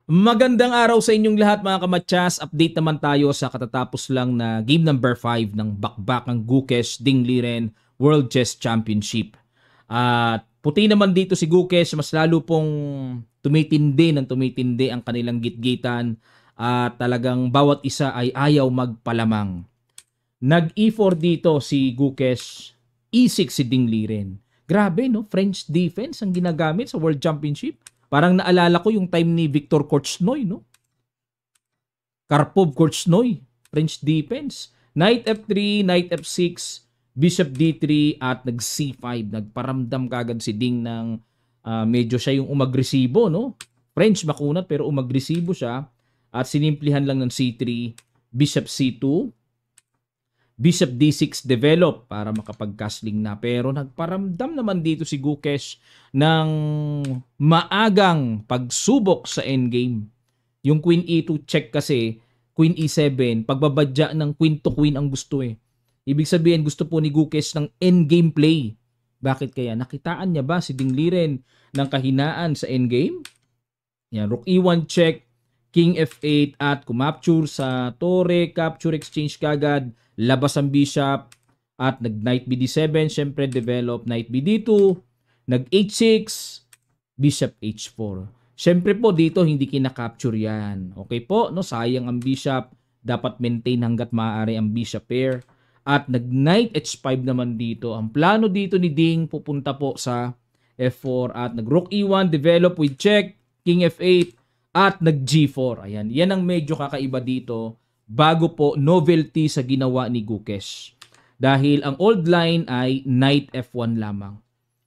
Magandang araw sa inyong lahat mga kamatsas. Update naman tayo sa katatapos lang na game number 5 ng bakbakang Gukesh Dingliren World Chess Championship. At puti naman dito si Gukesh, mas lalo pong tumitindi ang kanilang gitgitan at talagang bawat isa ay ayaw magpalamang. Nag E4 dito si Gukesh, E6 si Dingliren. Grabe no, French defense ang ginagamit sa World Championship. Parang naalala ko yung time ni Victor Korchnoi, no? Karpov Korchnoi, French defense. Knight F3, Knight F6, Bishop D3 at nag C5. Nagparamdam kagad si Ding ng medyo siya yung umagresibo, no? French makunat pero umagresibo siya at sinimplihan lang ng C3, Bishop C2, Bishop D6 develop para makapag-castling na. Pero nagparamdam naman dito si Gukesh ng maagang pagsubok sa endgame. Yung Queen E2 check kasi, Queen E7, pagbabadya ng Queen to Queen ang gusto eh. Ibig sabihin gusto po ni Gukesh ng endgame play. Bakit kaya? Nakitaan niya ba si Dingliren ng kahinaan sa endgame? Yan, Rook E1 check, King F8 at kumapture sa Torre, capture exchange kagad. Labas ang bishop at nag-knight BD7, syempre develop knight BD2, nag-H6, bishop H4. Syempre po dito hindi kinakapture yan. Okay po, no? Sayang ang bishop. Dapat maintain hanggat maaari ang bishop pair. At nag-knight H5 naman dito. Ang plano dito ni Ding pupunta po sa F4 at nag-rook E1, develop with check, King F8 at nag-G4. Ayan, yan ang medyo kakaiba dito. Bago po novelty sa ginawa ni Gukesh. Dahil ang old line ay knight F1 lamang.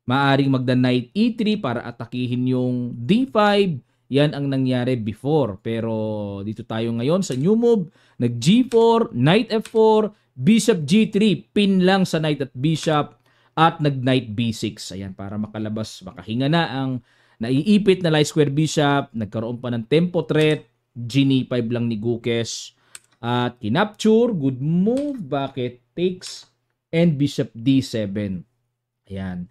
Maaring magda-knight E3 para atakihin yung D5. Yan ang nangyari before. Pero dito tayo ngayon sa new move. Nag-G4, knight F4, bishop G3. Pin lang sa knight at bishop. At nag-knight B6. Ayan, para makalabas, makahinga na ang naiipit na light square bishop. Nagkaroon pa ng tempo threat. G5 lang ni Gukesh. At kinapture, good move, bakit? Takes, and bishop D7. Ayan.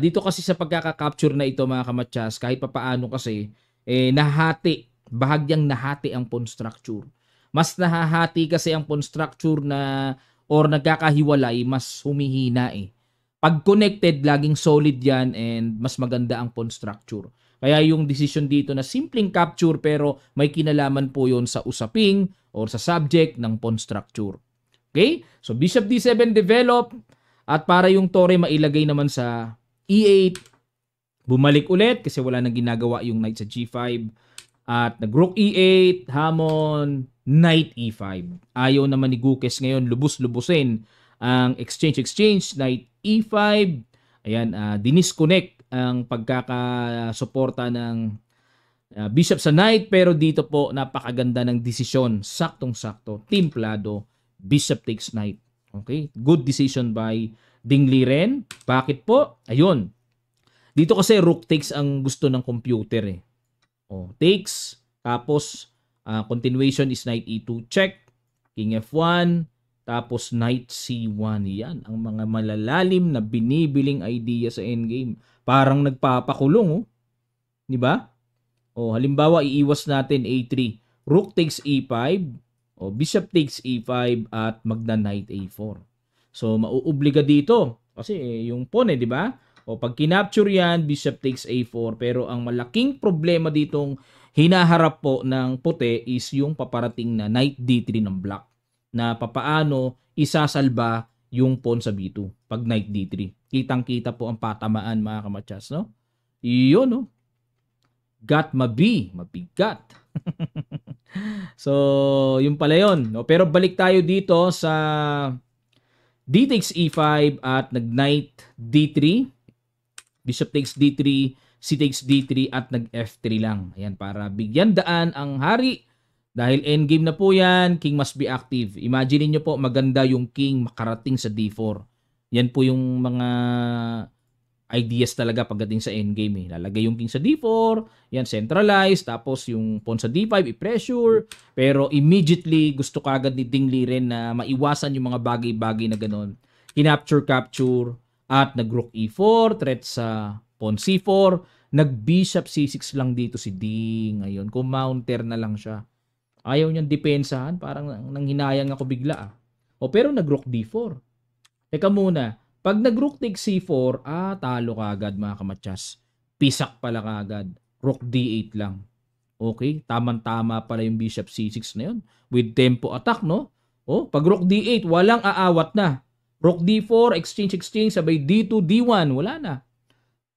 Dito kasi sa pagkaka-capture na ito mga kamatsas, kahit papaano kasi, nahati, bahagyang nahati ang pawn structure. Mas nahahati kasi ang pawn structure na, or nagkakahiwalay, mas humihina eh. Pag connected, laging solid yan and mas maganda ang pawn structure. Kaya yung decision dito na simpleng capture pero may kinalaman po yon sa usaping or sa subject ng pawn structure. Okay? So bishop D7 develop at para yung tore mailagay naman sa E8, bumalik ulit kasi wala nang ginagawa yung knight sa G5 at nag-rook E8, hamon, knight E5. Ayaw naman ni Gukesh ngayon lubos-lubusin ang exchange, knight E5. Ayan, dinisconnect ang pagkakasuporta ng bishop sa knight pero dito po napakaganda ng desisyon, saktong-sakto, timplado, bishop takes knight. Okay? Good decision by Dingliren. Bakit po? Ayun. Dito kasi rook takes ang gusto ng computer eh. Takes, tapos continuation is knight E2 check, king F1, tapos knight C1. Yan ang mga malalalim na binibiling idea sa endgame. Parang nagpapakulong, oh. 'Di ba? Halimbawa iiwas natin A3. Rook takes E5, bishop takes E5 at magna-knight A4. So mauobliga dito kasi yung pawn 'di ba? Pag kinapture yan, bishop takes A4 pero ang malaking problema ditong hinaharap po ng puti is yung paparating na knight D3 ng black na papaano isasalba yung pawn sa B2 pag knight D3. Kitang-kita po ang patamaan mga kamatsas, no? Iyon, no? Got mabigat. So, yung pala yun. No? Pero balik tayo dito sa D takes E5 at nag-knight D3. Bishop takes D3, C takes D3 at nag-F3 lang. Ayan, para bigyan daan ang hari. Dahil endgame na po yan, king must be active. Imagine niyo po maganda yung king makarating sa D4. Yan po yung mga ideas talaga pagdating sa endgame. Lalagay yung king sa D4, yan centralized, tapos yung pawn sa D5 i-pressure. Pero immediately gusto kagad ni Dingliren na maiwasan yung mga bagay-bagay na ganon. Kinapture, capture, at nag-rook E4, threat sa pawn C4, Nag-bishop C6 lang dito si Ding. Ayun, kumounter na lang siya. Ayaw niyang depensahan, parang nanghinayang ako bigla ah. O pero nag-rook D4. Teka muna, pag nag-rook take C4, talo ka agad mga kamatsas. Pisak pala ka agad. Rook D8 lang. Okay, tamang-tama pala yung bishop C6 na yun. With tempo attack, no? O, pag rook D8, walang aawat na. Rook D4, exchange, sabay D2, D1, wala na.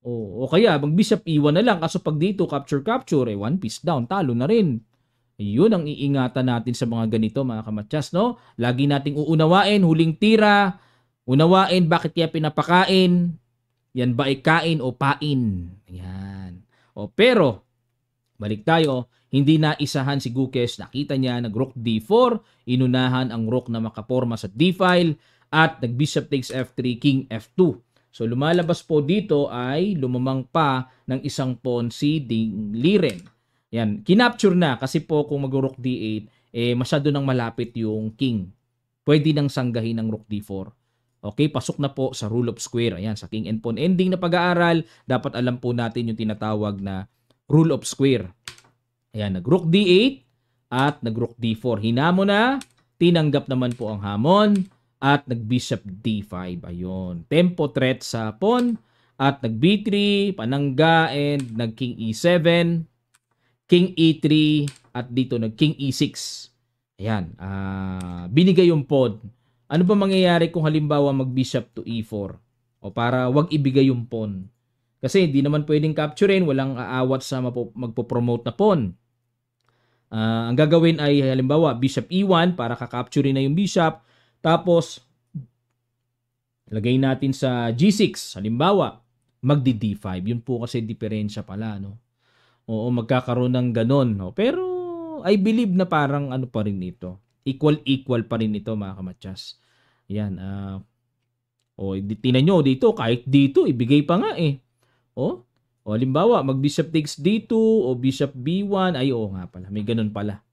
O kaya, mag bishop E1 na lang. Kaso pag dito, capture, one piece down, talo na rin. Yun ang iingatan natin sa mga ganito, mga kamatsas, no? Lagi nating uunawain, huling tira, unawain bakit kaya pinapakain. Yan ba ay kain o pain? Yan. O pero, balik tayo, hindi na isahan si Gukes. Nakita niya, nag-rook D4, inunahan ang rook na makaporma sa D-file, at nag-bishop takes F3, king F2. So lumalabas po dito ay lumamang pa ng isang pawn si Ding Liren. Yan, kinapture na kasi po kung mag-rook D8, masyado nang malapit yung king. Pwede nang sanggahin ng rook D4. Okay, pasok na po sa rule of square. Ayan, sa king and pawn ending na pag-aaral, dapat alam po natin yung tinatawag na rule of square. Ayan, nag-rook D8 at nag-rook D4. Hinamon na, tinanggap naman po ang hamon at nag-bishop D5. Ayun, tempo threat sa pawn at nag-B3, panangga and nag-king E7, king E3 at dito nag-king E6. Ayan, binigay yung pawn. Ano ba mangyayari kung halimbawa mag-bishop to E4? O para wag ibigay yung pawn. Kasi hindi naman pwedeng capturein, walang aawat sa magpo-promote na pawn. Ang gagawin ay halimbawa bishop E1 para kakapturein na yung bishop. Tapos lagay natin sa G6. Halimbawa, magdi-D5. Yun po kasi diferensya pala, no? Oo, magkakaroon ng ganon, no? Pero I believe na parang ano pa rin ito. Equal pa rin ito, mga kamatsas. Yan. Tingnan nyo dito, kahit dito, ibigay pa nga eh. O halimbawa, mag-bishop takes D2 o bishop B1. Ay, oo nga pala. May ganun pala.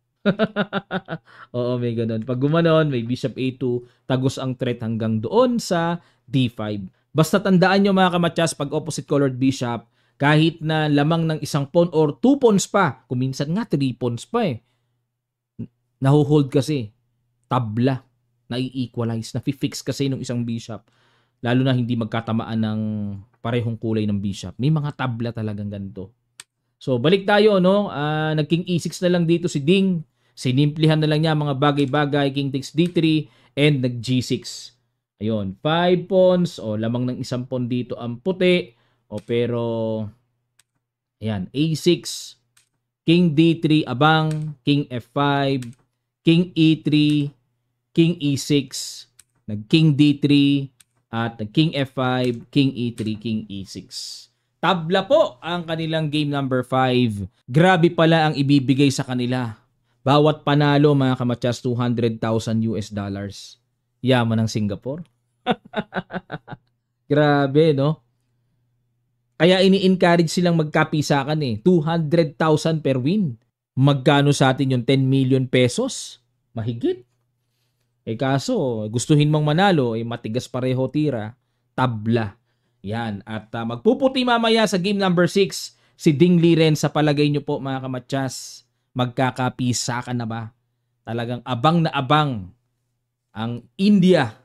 Oo, may ganun. Pag gumanon, may bishop A2, tagos ang threat hanggang doon sa D5. Basta tandaan nyo mga kamatsas, pag opposite colored bishop, kahit na lamang ng isang pawn or 2 pawns pa, kuminsan nga 3 pawns pa eh, nahuhold kasi, tabla, nai-equalize, nafi-fix kasi ng isang bishop. Lalo na hindi magkatamaan ng parehong kulay ng bishop. May mga tabla talagang ganito. So, balik tayo, no? Nag-king E6 na lang dito si Ding. Sinimplihan na lang niya mga bagay-bagay. King takes D3 and nag-G6. Ayun, 5 pawns. O, lamang ng isang pawn dito ang puti. O, pero, ayan, A6, King D3, abang, King F5, King E3, King E6, nag-King D3, at King F5, King E3, King E6. Tabla po ang kanilang game number 5. Grabe pala ang ibibigay sa kanila. Bawat panalo mga kamatsas, $200,000 US. Yaman ng Singapore. Grabe, no? Kaya ini-encourage silang magkapisakan eh. 200,000 per win. Magkano sa atin yung 10 million pesos? Mahigit. Kaso, gustuhin mong manalo, matigas pareho tira, tabla. Yan. At magpuputi mamaya sa game number 6, si Ding Liren. Sa palagay nyo po mga kamatsas, magkakapisakan na ba? Talagang abang na abang ang India.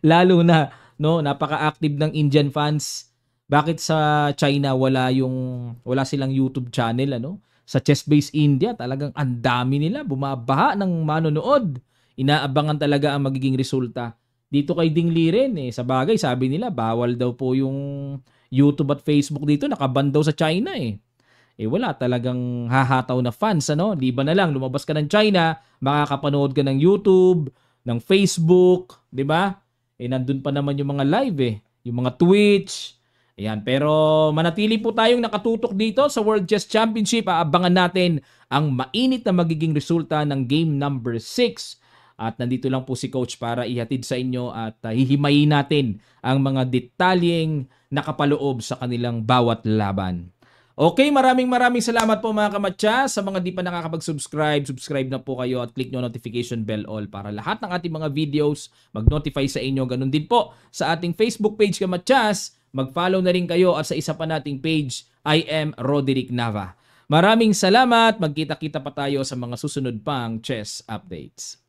Lalo na, no, napaka-active ng Indian fans. Bakit sa China wala silang YouTube channel, ano? Sa Chess Base India, talagang ang dami nila, bumabaha ng manonood. Inaabangan talaga ang magiging resulta. Dito kay Ding Liren, sa bagay, sabi nila, bawal daw po yung YouTube at Facebook dito, nakaban daw sa China wala talagang hahataw na fans, ano? Di ba na lang, lumabas ka ng China, makakapanood ka ng YouTube, ng Facebook, di ba? Nandun pa naman yung mga live yung mga Twitch. Ayan, pero manatili po tayong nakatutok dito sa World Chess Championship. Aabangan natin ang mainit na magiging resulta ng game number 6. At nandito lang po si Coach para ihatid sa inyo at hihimayin natin ang mga detalyeng nakapaloob sa kanilang bawat laban. Okay, maraming salamat po mga kamatsa. Sa mga di pa nakakapag-subscribe, subscribe na po kayo at click nyo notification bell all para lahat ng ating mga videos mag-notify sa inyo. Ganun din po sa ating Facebook page Kamatsas. Mag-follow na rin kayo at sa isa pa nating page, I am Roderick Nava. Maraming salamat. Magkita-kita pa tayo sa mga susunod pang chess updates.